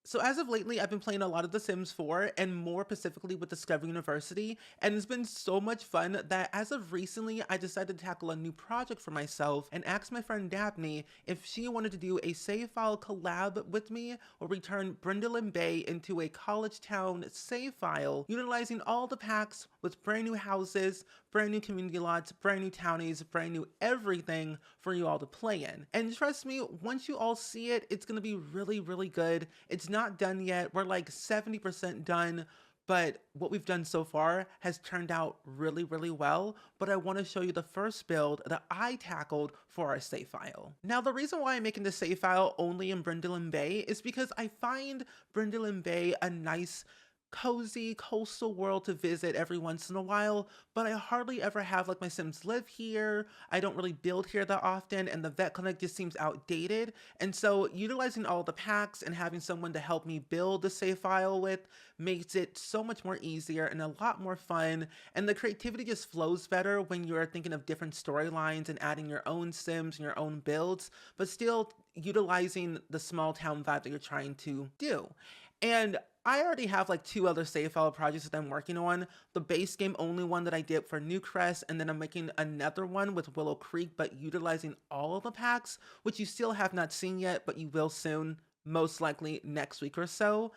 So as of lately, I've been playing a lot of The Sims 4 and more specifically with Discovery University, and it's been so much fun that as of recently, I decided to tackle a new project for myself and asked my friend Dabney if she wanted to do a save file collab with me or return Brindleton Bay into a college town save file, utilizing all the packs with brand new houses, brand new community lots, brand new townies, brand new everything for you all to play in. And trust me, once you all see it, it's gonna be really, really good. It's not done yet. We're like 70% done, but what we've done so far has turned out really, really well. But I want to show you the first build that I tackled for our save file. Now, the reason why I'm making the save file only in Brindleton Bay is because I find Brindleton Bay a nice cozy coastal world to visit every once in a while, but I hardly ever have like my Sims live here. I don't really build here that often, and the vet clinic just seems outdated. And so utilizing all the packs and having someone to help me build the save file with makes it so much more easier and a lot more fun. And the creativity just flows better when you're thinking of different storylines and adding your own Sims and your own builds, but still utilizing the small town vibe that you're trying to do. And I already have like two other save file projects that I'm working on. The base game only one that I did for Newcrest, and then I'm making another one with Willow Creek, but utilizing all of the packs, which you still have not seen yet, but you will soon, most likely next week or so.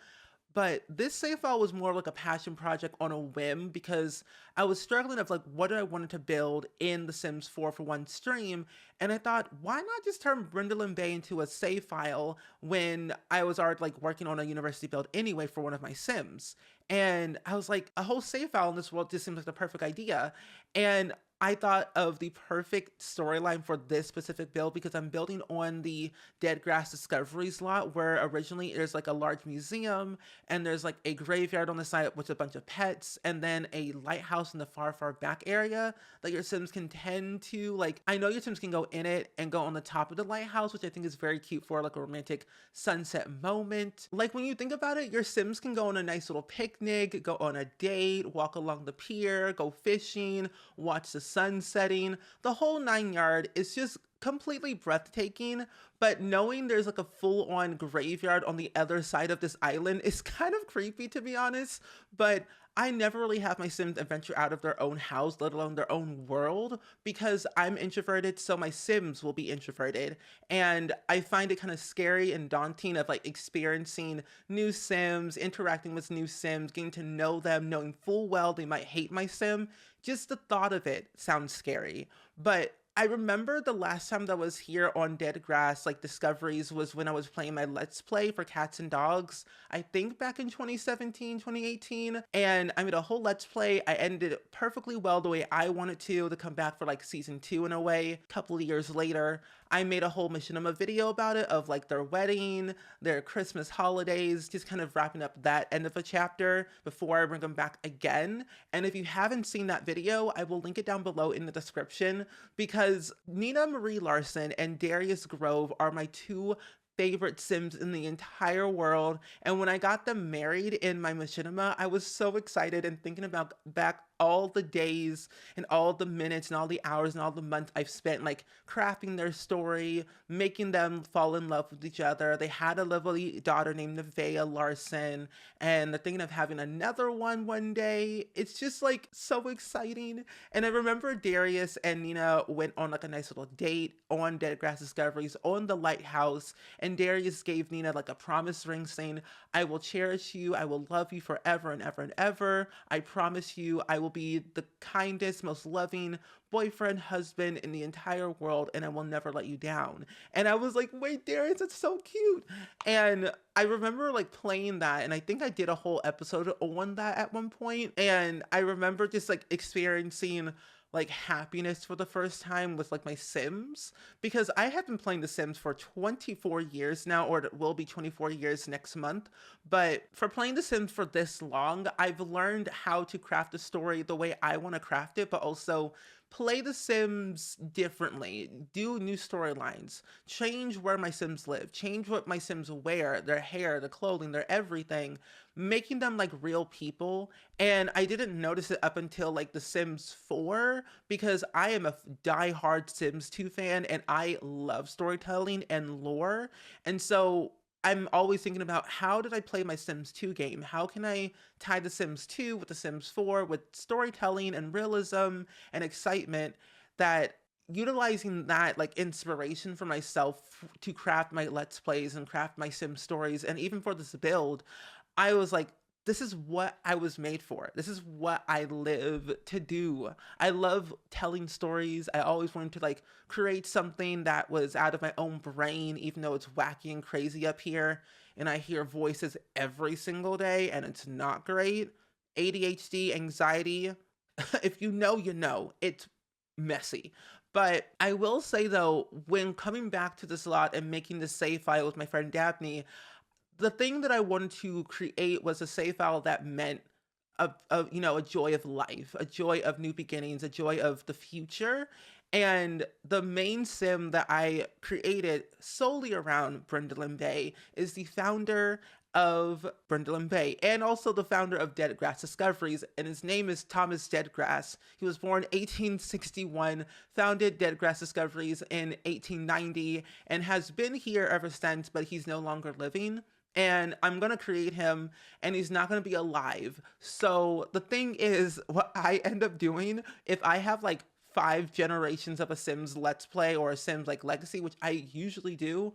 But this save file was more like a passion project on a whim because I was struggling of like what do I wanted to build in The Sims 4 for one stream, and I thought why not just turn Brindleton Bay into a save file when I was already like working on a university build anyway for one of my Sims. And I was like, a whole save file in this world just seems like the perfect idea. And I thought of the perfect storyline for this specific build because I'm building on the Dead Grass Discoveries lot where originally there's like a large museum and there's like a graveyard on the side with a bunch of pets and then a lighthouse in the far, far back area that your Sims can tend to like. I know your Sims can go in it and go on the top of the lighthouse, which I think is very cute for like a romantic sunset moment. Like when you think about it, your Sims can go on a nice little picnic, go on a date, walk along the pier, go fishing, watch the sun setting, the whole nine yard. Is just completely breathtaking. But knowing there's like a full-on graveyard on the other side of this island is kind of creepy, to be honest. But I never really have my Sims adventure out of their own house, let alone their own world, because I'm introverted, so my Sims will be introverted. And I find it kind of scary and daunting of like experiencing new Sims, interacting with new Sims, getting to know them, knowing full well they might hate my Sim. Just the thought of it sounds scary. But I remember the last time that I was here on Dead Grass, like Discoveries, was when I was playing my Let's Play for Cats and Dogs, I think back in 2017, 2018. And I made a whole Let's Play. I ended it perfectly well the way I wanted to come back for like season two in a way. A couple of years later, I made a whole machinima video about it of like their wedding, their Christmas holidays, just kind of wrapping up that end of a chapter before I bring them back again. And if you haven't seen that video, I will link it down below in the description because Nina Marie Larson and Darius Grove are my two favorite Sims in the entire world. And when I got them married in my machinima, I was so excited and thinking about back all the days and all the minutes and all the hours and all the months I've spent like crafting their story, making them fall in love with each other. They had a lovely daughter named Nevaeh Larson, and they're thinking of having another one day. It's just like so exciting. And I remember Darius and Nina went on like a nice little date on Dead Grass Discoveries on the lighthouse, and Darius gave Nina like a promise ring saying, I will cherish you, I will love you forever and ever and ever. I promise you I will be the kindest, most loving boyfriend, husband in the entire world, and I will never let you down. And I was like, wait, Darius, that's so cute. And I remember like playing that, and I think I did a whole episode on that at one point. And I remember just like experiencing like happiness for the first time with like my Sims, because I have been playing The Sims for 24 years now, or it will be 24 years next month. But for playing The Sims for this long, I've learned how to craft a story the way I want to craft it, but also play The Sims differently, do new storylines, change where my Sims live, change what my Sims wear, their hair, their clothing, their everything, making them like real people. And I didn't notice it up until like The Sims 4 because I am a die-hard Sims 2 fan and I love storytelling and lore. And so I'm always thinking about how did I play my Sims 2 game? How can I tie the Sims 2 with the Sims 4 with storytelling and realism and excitement that utilizing that like inspiration for myself to craft my let's plays and craft my Sim stories and even for this build, I was like, this is what I was made for. This is what I live to do. I love telling stories. I always wanted to like create something that was out of my own brain, even though it's wacky and crazy up here. And I hear voices every single day, and it's not great. ADHD, anxiety. If you know, you know. It's messy. But I will say though, when coming back to this lot and making this save file with my friend Dabney, the thing that I wanted to create was a save file that meant a joy of life, a joy of new beginnings, a joy of the future. And the main sim that I created solely around Brindleton Bay is the founder of Brindleton Bay and also the founder of Dead Grass Discoveries, and his name is Thomas Deadgrass. He was born 1861, founded Dead Grass Discoveries in 1890, and has been here ever since, but he's no longer living, and I'm gonna create him and he's not gonna be alive. So the thing is, what I end up doing, if I have like 5 generations of a Sims Let's Play or a Sims like Legacy, which I usually do,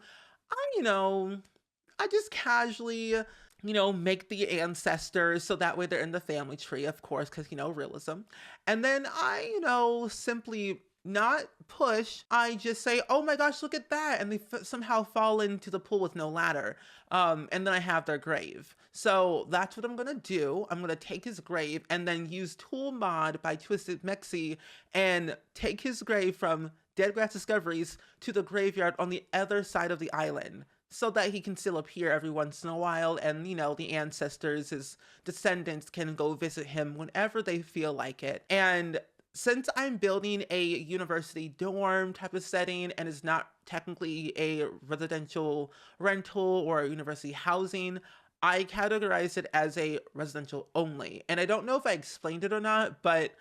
I just casually, make the ancestors so that way they're in the family tree, of course, because, realism. And then I, simply not push, I just say, oh my gosh, look at that. And they somehow fall into the pool with no ladder. And then I have their grave. So that's what I'm going to do. I'm going to take his grave and then use Tool Mod by Twisted Mexi and take his grave from Dead Grass Discoveries to the graveyard on the other side of the island so that he can still appear every once in a while and, the ancestors, his descendants can go visit him whenever they feel like it. And since I'm building a university dorm type of setting and it's not technically a residential rental or university housing, I categorize it as a residential only. And I don't know if I explained it or not, but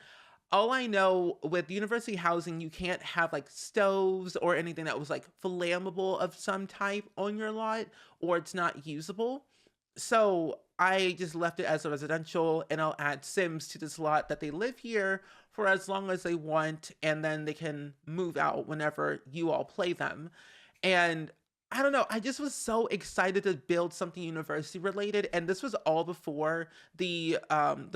all I know with university housing, you can't have like stoves or anything that was like flammable of some type on your lot, or it's not usable. So I just left it as a residential, and I'll add Sims to this lot that they live here for as long as they want, and then they can move out whenever you all play them. And I don't know, I just was so excited to build something university related, and this was all before the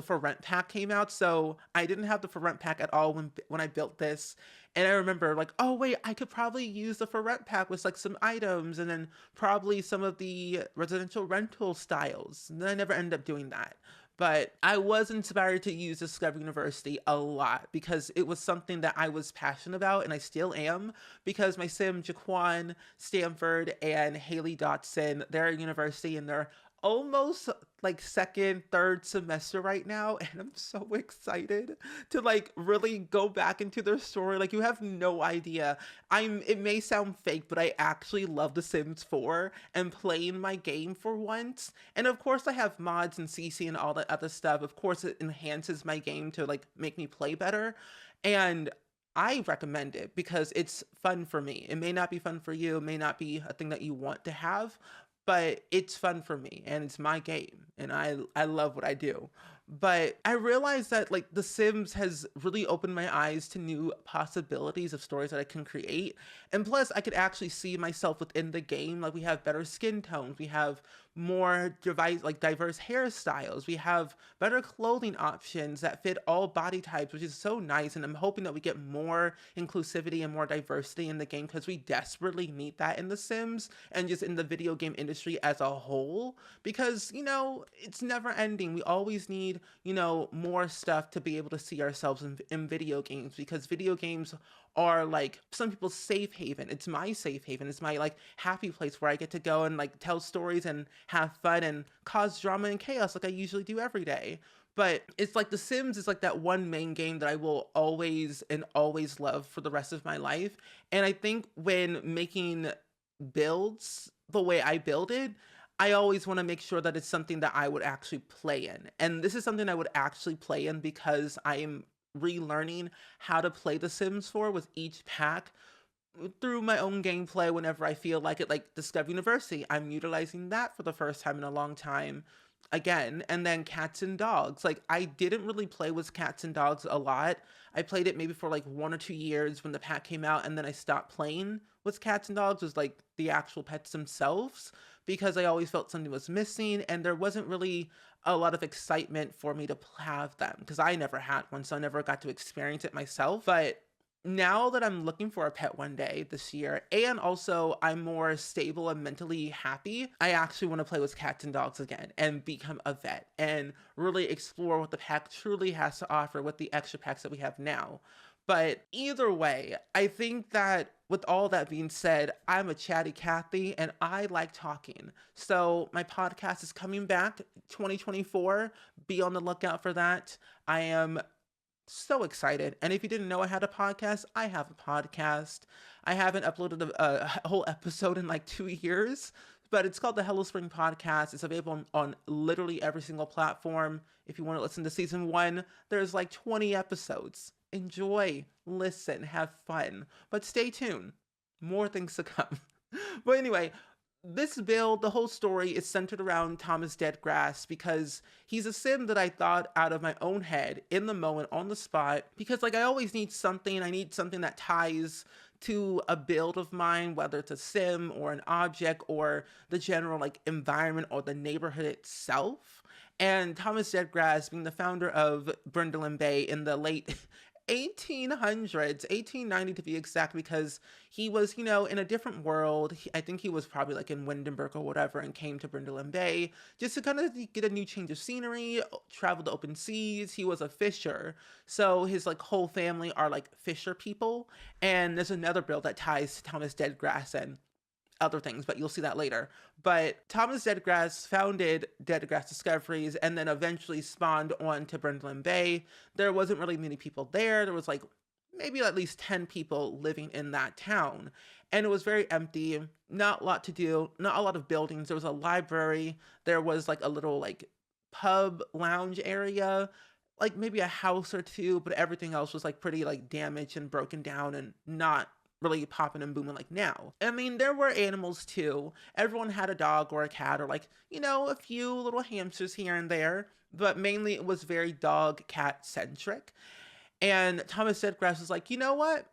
for rent pack came out. So I didn't have the for rent pack at all when I built this. And I remember like, oh wait, I could probably use the for rent pack with like some items and then probably some of the residential rental styles. And then I never ended up doing that. But I was inspired to use Discovery University a lot because it was something that I was passionate about, and I still am, because my sim Jaquan, Stanford, and Haley Dotson, they're at university and they're almost like second, third semester right now, and I'm so excited to like really go back into their story. Like, you have no idea. It may sound fake, but I actually love The Sims 4 and playing my game for once. And of course I have mods and CC and all that other stuff. Of course it enhances my game to like make me play better. And I recommend it because it's fun for me. It may not be fun for you, it may not be a thing that you want to have, but it's fun for me and it's my game and I love what I do. But I realized that like The Sims has really opened my eyes to new possibilities of stories that I can create. And plus I could actually see myself within the game. Like, we have better skin tones, we have more diverse hairstyles, we have better clothing options that fit all body types, which is so nice. And I'm hoping that we get more inclusivity and more diversity in the game because we desperately need that in The Sims and just in the video game industry as a whole, because it's never ending. We always need more stuff to be able to see ourselves in video games, because video games are like some people's safe haven. It's my safe haven. It's my like happy place where I get to go and like tell stories and have fun and cause drama and chaos like I usually do every day. But it's like The Sims is like that one main game that I will always and always love for the rest of my life. And I think when making builds the way I build it, I always want to make sure that it's something that I would actually play in. And this is something I would actually play in because I am relearning how to play The Sims 4 with each pack. through my own gameplay whenever I feel like it, like Discover University. I'm utilizing that for the first time in a long time again. And then cats and dogs. Like, I didn't really play with cats and dogs a lot. I played it maybe for like 1 or 2 years when the pack came out, and then I stopped playing with cats and dogs, was like the actual pets themselves, because I always felt something was missing and there wasn't really a lot of excitement for me to have them because I never had one, so I never got to experience it myself. But now that I'm looking for a pet one day this year, and also I'm more stable and mentally happy, I actually want to play with cats and dogs again and become a vet and really explore what the pack truly has to offer with the extra packs that we have now. But either way, I think that with all that being said, I'm a chatty Cathy and I like talking. So my podcast is coming back 2024. Be on the lookout for that. I am so excited. And if you didn't know I had a podcast, I have a podcast. I haven't uploaded a whole episode in like 2 years, but it's called the Hello Spring Podcast. It's available on literally every single platform. If you want to listen to season one, there's like 20 episodes. Enjoy, listen, have fun, but stay tuned. More things to come. But anyway, this build, the whole story is centered around Thomas Deadgrass because he's a sim that I thought out of my own head in the moment, on the spot, because like I always need something. I need something that ties to a build of mine, whether it's a sim or an object or the general like environment or the neighborhood itself. And Thomas Deadgrass, being the founder of Brindleton Bay in the late 1800s, 1890 to be exact, because he was, in a different world. I think he was probably like in Windenburg or whatever and came to Brindleton Bay just to kind of get a new change of scenery, travel to open seas. He was a fisher. So his like whole family are like fisher people. And there's another build that ties to Thomas Deadgrass and other things, but you'll see that later. But Thomas Deadgrass founded Deadgrass Discoveries and then eventually spawned on to Brindleton Bay. There wasn't really many people there. There was like maybe at least 10 people living in that town. And it was very empty, not a lot to do, not a lot of buildings. There was a library. There was like a little like pub lounge area, like maybe a house or two, but everything else was like pretty like damaged and broken down and not really popping and booming like now. I mean, there were animals too. Everyone had a dog or a cat or like, a few little hamsters here and there, but mainly it was very dog cat centric. And Thomas Deadgrass was like, you know what?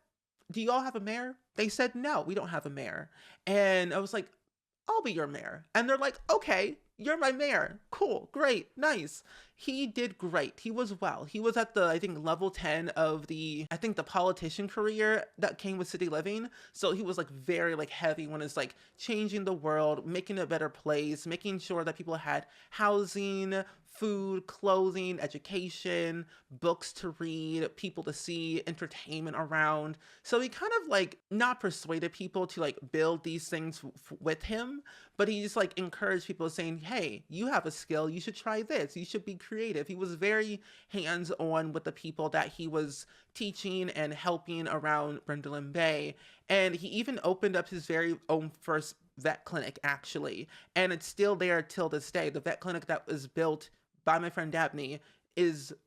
Do y'all have a mayor? They said, no, we don't have a mayor. And I was like, I'll be your mayor. And they're like, okay, you're my mayor. Cool, great, nice. He did great. He was well. He was at the, I think, level 10 of the politician career that came with City Living. So he was like very like heavy when it's like changing the world, making it a better place, making sure that people had housing, food, clothing, education, books to read, people to see, entertainment around. So he kind of like not persuaded people to like build these things with him, but he just like encouraged people saying, hey, you have a skill, you should try this, you should be creative. He was very hands-on with the people that he was teaching and helping around Brindleton Bay. And he even opened up his very own first vet clinic, actually. And it's still there till this day. The vet clinic that was built by my friend Dabney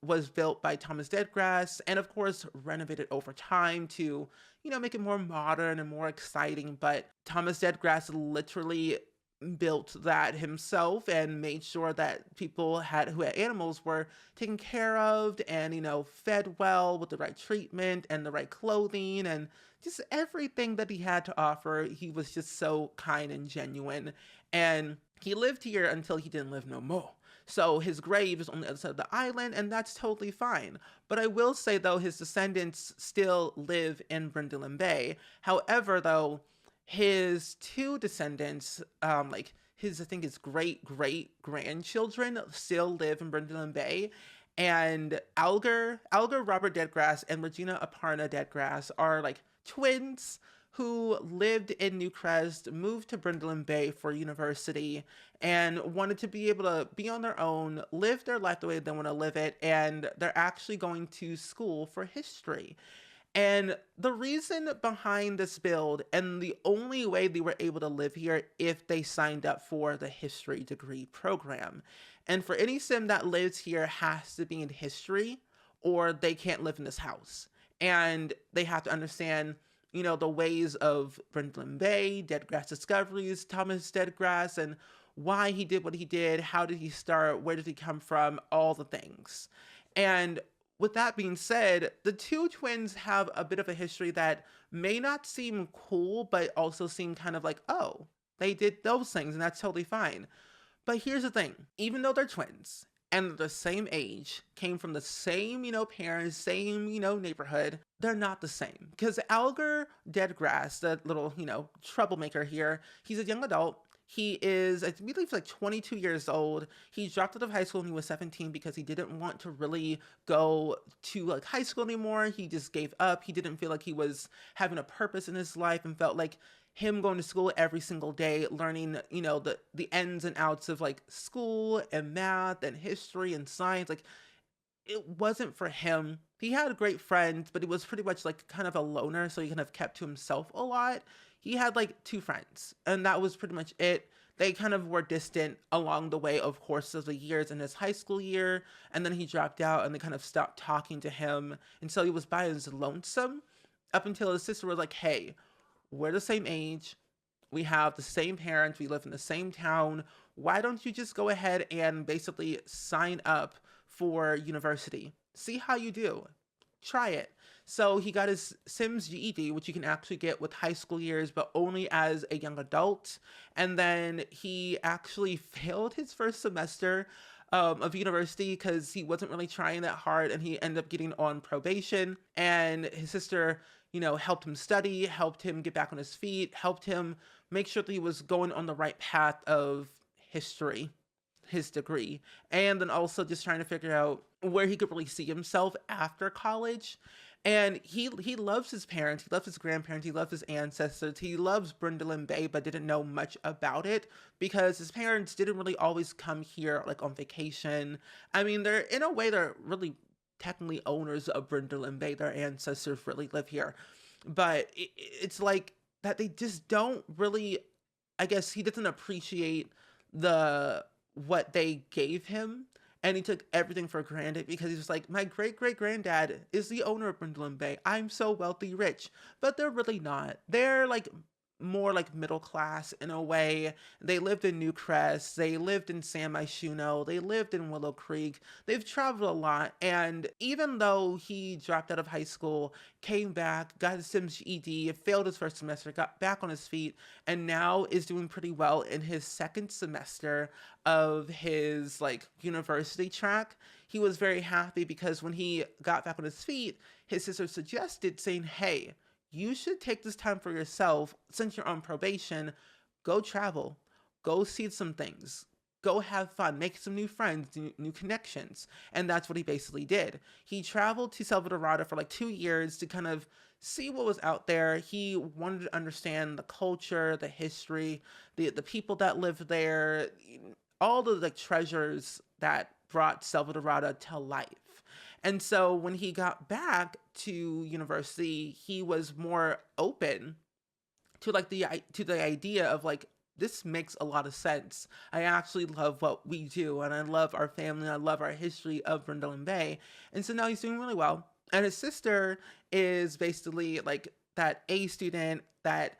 was built by Thomas Deadgrass and of course renovated over time to, make it more modern and more exciting. But Thomas Deadgrass literally built that himself and made sure that people who had animals were taken care of and, fed well with the right treatment and the right clothing and just everything that he had to offer. He was just so kind and genuine. And he lived here until he didn't live no more. So his grave is on the other side of the island, and that's totally fine. But I will say, though, his descendants still live in Brindleton Bay. However, though, his two descendants, like his, I think his great-great-grandchildren still live in Brindleton Bay. And Alger Robert Deadgrass and Regina Aparna Deadgrass are like twins who lived in Newcrest, moved to Brindleton Bay for university, and wanted to be able to be on their own, live their life the way they want to live it, and they're actually going to school for history. And the reason behind this build, and the only way they were able to live here, if they signed up for the history degree program. And for any sim that lives here has to be in history, or they can't live in this house. And they have to understand the ways of Brindleton Bay, Deadgrass Discoveries, Thomas Deadgrass, and why he did what he did, how did he start, where did he come from, all the things. And with that being said, the two twins have a bit of a history that may not seem cool, but also seem kind of like, oh, they did those things, and that's totally fine. But here's the thing, even though they're twins and they're the same age, came from the same, parents, same, neighborhood, they're not the same. Because Alger Deadgrass, the little, troublemaker here, he's a young adult. He is, I believe, like 22 years old. He dropped out of high school when he was 17 because he didn't want to really go to like high school anymore. He just gave up. He didn't feel like he was having a purpose in his life and felt like him going to school every single day, learning, the ins and outs of like school and math and history and science. Like, it wasn't for him. He had great friends, but he was pretty much like kind of a loner, so he kind of kept to himself a lot. He had like two friends, and that was pretty much it. They kind of were distant along the way, of course, of the years in his high school year, and then he dropped out and they kind of stopped talking to him. And so he was by his lonesome up until his sister was like, hey, we're the same age. We have the same parents. We live in the same town. Why don't you just go ahead and basically sign up for university? See how you do. Try it. So he got his Sims GED, which you can actually get with high school years, but only as a young adult. And then he actually failed his first semester of university because he wasn't really trying that hard, and he ended up getting on probation. And his sister, helped him study, helped him get back on his feet, helped him make sure that he was going on the right path of history, his degree, and then also just trying to figure out where he could really see himself after college. And he loves his parents, he loves his grandparents, he loves his ancestors, he loves Brindleton Bay, but didn't know much about it because his parents didn't really always come here like on vacation. I mean, they're in a way they're really technically owners of Brindleton Bay. Their ancestors really live here, but it's like that they just don't really. I guess he doesn't appreciate the what they gave him, and he took everything for granted because he's just like, my great great granddad is the owner of Brindleton Bay. I'm so wealthy rich, but they're really not. They're like more like middle class in a way. They lived in Newcrest, they lived in San Myshuno, they lived in Willow Creek. They've traveled a lot, and even though he dropped out of high school, came back, got his Sims GED, failed his first semester, got back on his feet, and now is doing pretty well in his second semester of his like university track. He was very happy because when he got back on his feet, his sister suggested saying, hey, you should take this time for yourself since you're on probation. Go travel, go see some things, go have fun, make some new friends, new connections. And that's what he basically did. He traveled to Salvadorada for like 2 years to kind of see what was out there. He wanted to understand the culture, the history, the people that lived there, all the like treasures that brought Salvadorada to life. And so when he got back to university, he was more open to like the idea of like, this makes a lot of sense. I actually love what we do, and I love our family, and I love our history of Brindleton Bay. And so now he's doing really well. And his sister is basically like that A student, that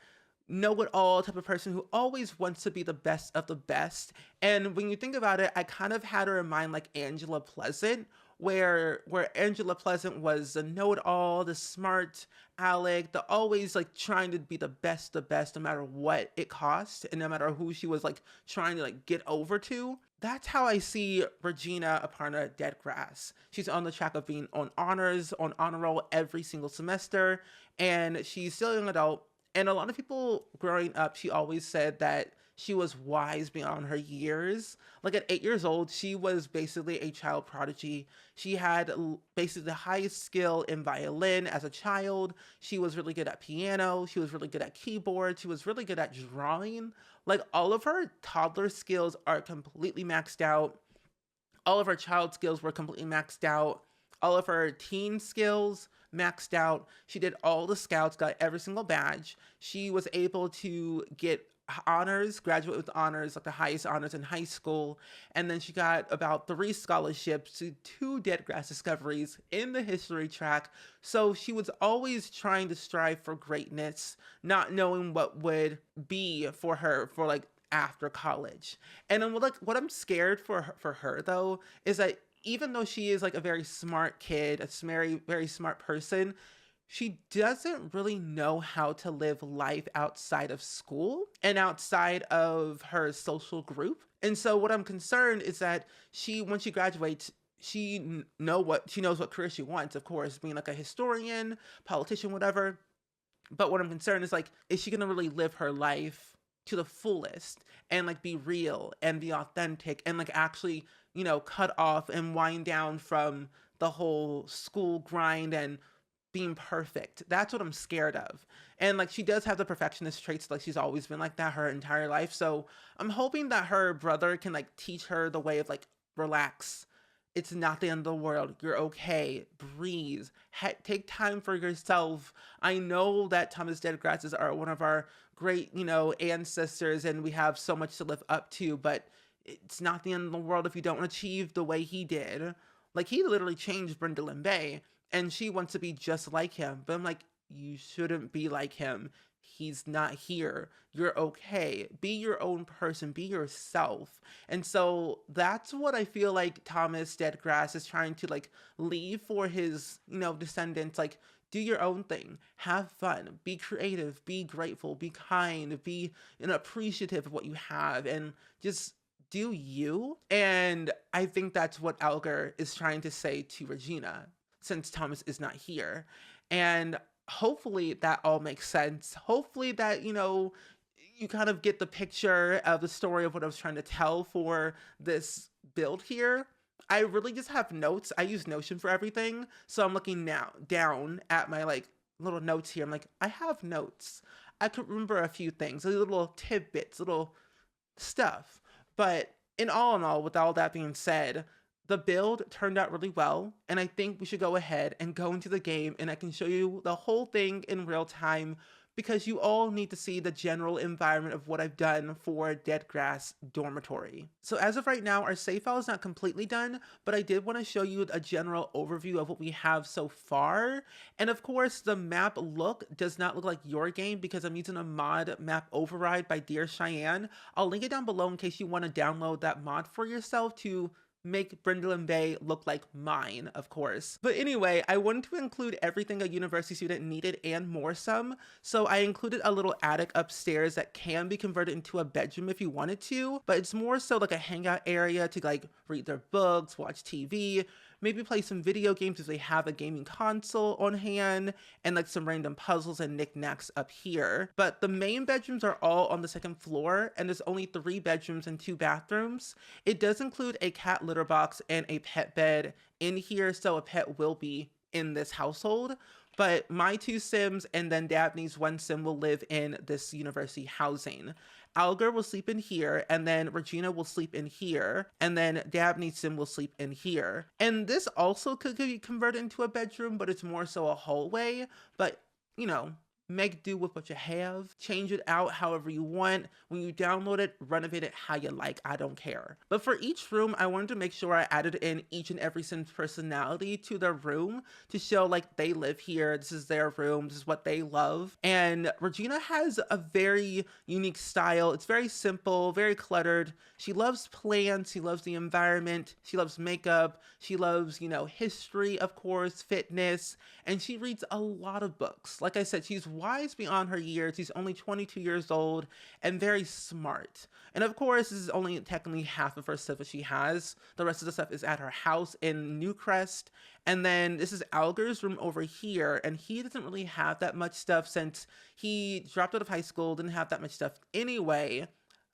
know-it-all type of person who always wants to be the best of the best. And when you think about it, I kind of had her in mind like Angela Pleasant, where Angela Pleasant was the know-it-all, the smart Alec, the always like trying to be the best, no matter what it cost, and no matter who she was like trying to like get over to. That's how I see Regina Aparna Deadgrass. She's on the track of being on honors, on honor roll every single semester, and she's still a young adult. And a lot of people growing up, she always said that she was wise beyond her years. Like at 8 years old, she was basically a child prodigy. She had basically the highest skill in violin as a child. She was really good at piano. She was really good at keyboard. She was really good at drawing. Like all of her toddler skills are completely maxed out. All of her child skills were completely maxed out. All of her teen skills maxed out. She did all the scouts, got every single badge. She was able to get honors, graduate with honors, like the highest honors in high school. And then she got about 3 scholarships to 2 dead grass discoveries in the history track. So she was always trying to strive for greatness, not knowing what would be for her for like after college. And then what I'm scared for her though is that even though she is like a very smart kid, a very smart person, she doesn't really know how to live life outside of school and outside of her social group. And so what I'm concerned is that when she graduates, she knows what career she wants, of course, being like a historian, politician, whatever. But what I'm concerned is like, is she gonna really live her life to the fullest and like be real and be authentic and like actually, cut off and wind down from the whole school grind and being perfect. That's what I'm scared of. And like she does have the perfectionist traits, like she's always been like that her entire life. So I'm hoping that her brother can like teach her the way of like, relax. It's not the end of the world. You're okay. Breathe. Take time for yourself. I know that Thomas Deadgrasses are one of our great, ancestors, and we have so much to live up to, but it's not the end of the world if you don't achieve the way he did. Like, he literally changed Brindleton Bay, and she wants to be just like him. But I'm like, you shouldn't be like him. He's not here. You're okay. Be your own person. Be yourself. And so that's what I feel like Thomas Deadgrass is trying to like leave for his, descendants. Like, do your own thing. Have fun. Be creative. Be grateful. Be kind. Be appreciative of what you have. And just do you. And I think that's what Alger is trying to say to Regina, since Thomas is not here. And hopefully that all makes sense. Hopefully that, you kind of get the picture of the story of what I was trying to tell for this build here. I really just have notes. I use Notion for everything. So I'm looking now down at my like little notes here. I'm like, I have notes. I could remember a few things, little tidbits, little stuff. But in all, with all that being said, the build turned out really well, and I think we should go ahead and go into the game, and I can show you the whole thing in real time, because you all need to see the general environment of what I've done for Deadgrass Dormitory. So as of right now, our save file is not completely done, but I did want to show you a general overview of what we have so far. And of course, the map look does not look like your game because I'm using a mod map override by Dear Cheyenne. I'll link it down below in case you want to download that mod for yourself to make Brindleton Bay look like mine, of course. But anyway, I wanted to include everything a university student needed and more some, so I included a little attic upstairs that can be converted into a bedroom if you wanted to, but it's more so like a hangout area to like read their books, watch TV, maybe play some video games if they have a gaming console on hand, and like some random puzzles and knickknacks up here. But the main bedrooms are all on the second floor, and there's only 3 bedrooms and 2 bathrooms. It does include a cat litter box and a pet bed in here, so a pet will be in this household. But my 2 Sims and then Dabney's 1 Sim will live in this university housing. Alger will sleep in here, and then Regina will sleep in here, and then Dabney's Sim will sleep in here. And this also could be converted into a bedroom, but it's more so a hallway. But, make do with what you have. Change it out however you want. When you download it, renovate it how you like. I don't care. But for each room, I wanted to make sure I added in each and every Sim's personality to their room to show like they live here. This is their room. This is what they love. And Regina has a very unique style. It's very simple, very cluttered. She loves plants. She loves the environment. She loves makeup. She loves, history, of course, fitness. And she reads a lot of books. Like I said, she's wise beyond her years. She's only 22 years old and very smart. And of course, this is only technically half of her stuff that she has. The rest of the stuff is at her house in Newcrest. And then this is Alger's room over here. And he doesn't really have that much stuff since he dropped out of high school, didn't have that much stuff anyway.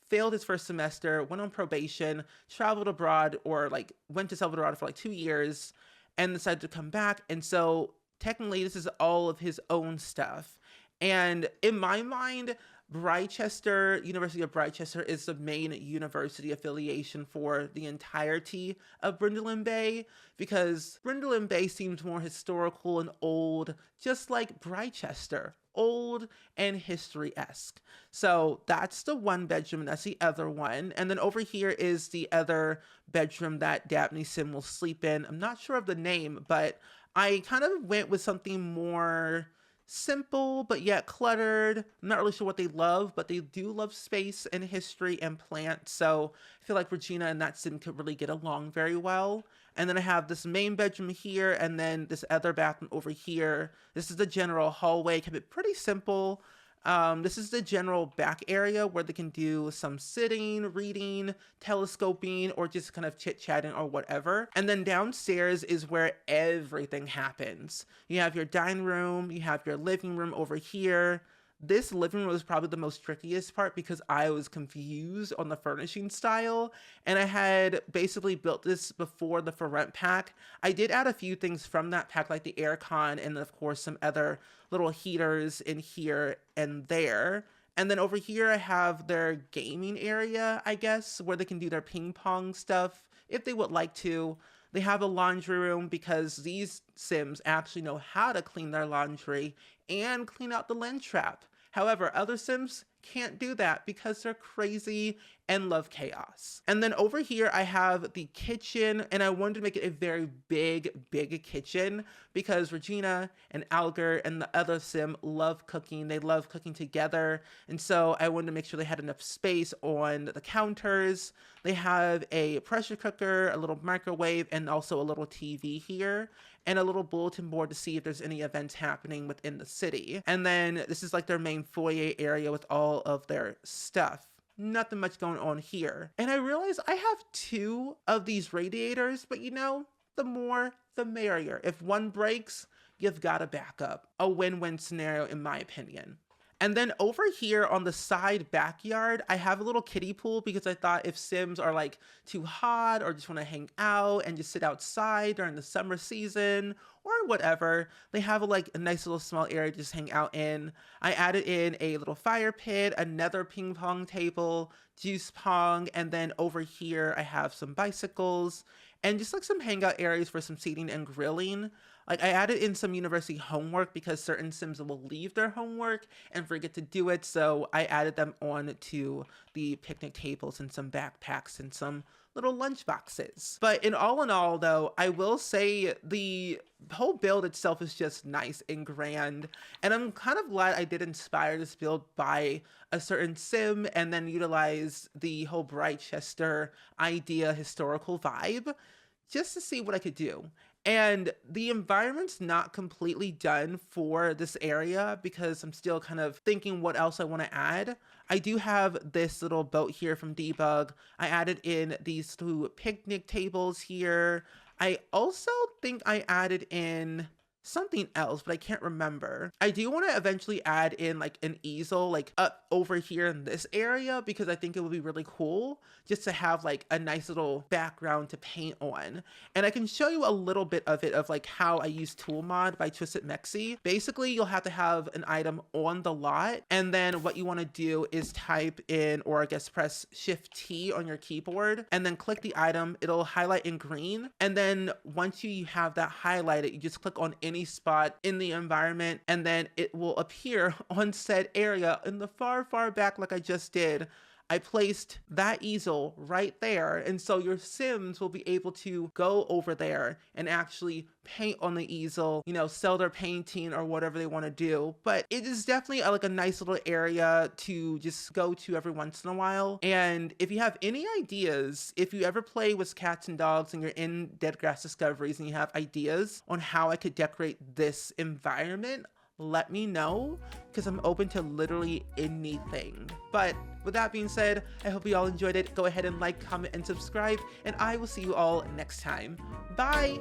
Failed his first semester, went on probation, traveled abroad, or like went to Salvador for like 2 years and decided to come back. And so technically this is all of his own stuff. And in my mind, University of Brightchester is the main university affiliation for the entirety of Brindleton Bay, because Brindleton Bay seems more historical and old, just like Brightchester, old and history-esque. So that's the one bedroom, and that's the other one. And then over here is the other bedroom that Dabney Sim will sleep in. I'm not sure of the name, but I kind of went with something more simple but yet cluttered. I'm not really sure what they love, but they do love space and history and plants. So I feel like Regina and that sim could really get along very well. And then I have this main bedroom here, and then this other bathroom over here. This is the general hallway, kept it pretty simple. This is the general back area where they can do some sitting, reading, telescoping, or just kind of chit-chatting or whatever. And then downstairs is where everything happens. You have your dining room, you have your living room over here. This living room was probably the most trickiest part because I was confused on the furnishing style, and I had basically built this before the for rent pack. I did add a few things from that pack, like the aircon and of course some other little heaters in here and there. And then over here I have their gaming area, I guess, where they can do their ping pong stuff if they would like to. They have a laundry room because these Sims actually know how to clean their laundry and clean out the lint trap. However, other Sims can't do that because they're crazy and love chaos. And then over here I have the kitchen, and I wanted to make it a very big kitchen because Regina and Alger and the other Sim love cooking. They love cooking together, and so I wanted to make sure they had enough space on the counters. They have a pressure cooker, a little microwave, and also a little TV here, and a little bulletin board to see if there's any events happening within the city. And then this is like their main foyer area with all of their stuff. Nothing much going on here. And I realize I have 2 of these radiators, but you know, the more the merrier. If one breaks, you've got a backup. A win-win scenario in my opinion. And then over here on the side backyard, I have a little kiddie pool because I thought if Sims are like too hot or just want to hang out and just sit outside during the summer season or whatever, they have a nice little small area to just hang out in. I added in a little fire pit, another ping pong table, juice pong, and then over here I have some bicycles and just like some hangout areas for some seating and grilling. Like I added in some university homework because certain Sims will leave their homework and forget to do it. So I added them on to the picnic tables and some backpacks and some little lunch boxes. But in all though, I will say the whole build itself is just nice and grand. And I'm kind of glad I did inspire this build by a certain Sim and then utilize the whole Brightchester idea historical vibe just to see what I could do. And the environment's not completely done for this area because I'm still kind of thinking what else I want to add. I do have this little boat here from Debug. I added in these 2 picnic tables here. I also think I added in something else, but I can't remember. I do want to eventually add in like an easel like up over here in this area because I think it would be really cool just to have like a nice little background to paint on. And I can show you a little bit of it of like how I use Tool Mod by Twisted Mexi. Basically, you'll have to have an item on the lot, and then what you want to do is type in, or I guess press Shift T on your keyboard and then click the item. It'll highlight in green, and then once you have that highlighted, you just click on any spot in the environment and then it will appear on said area in the far back like I just did. I placed that easel right there, and so your Sims will be able to go over there and actually paint on the easel, you know, sell their painting or whatever they want to do. But it is definitely like a nice little area to just go to every once in a while. And if you have any ideas, if you ever play with cats and dogs and you're in Dead Grass Discoveries and you have ideas on how I could decorate this environment, let me know because I'm open to literally anything. But with that being said, I hope you all enjoyed it. Go ahead and like, comment, and subscribe, and I will see you all next time. Bye!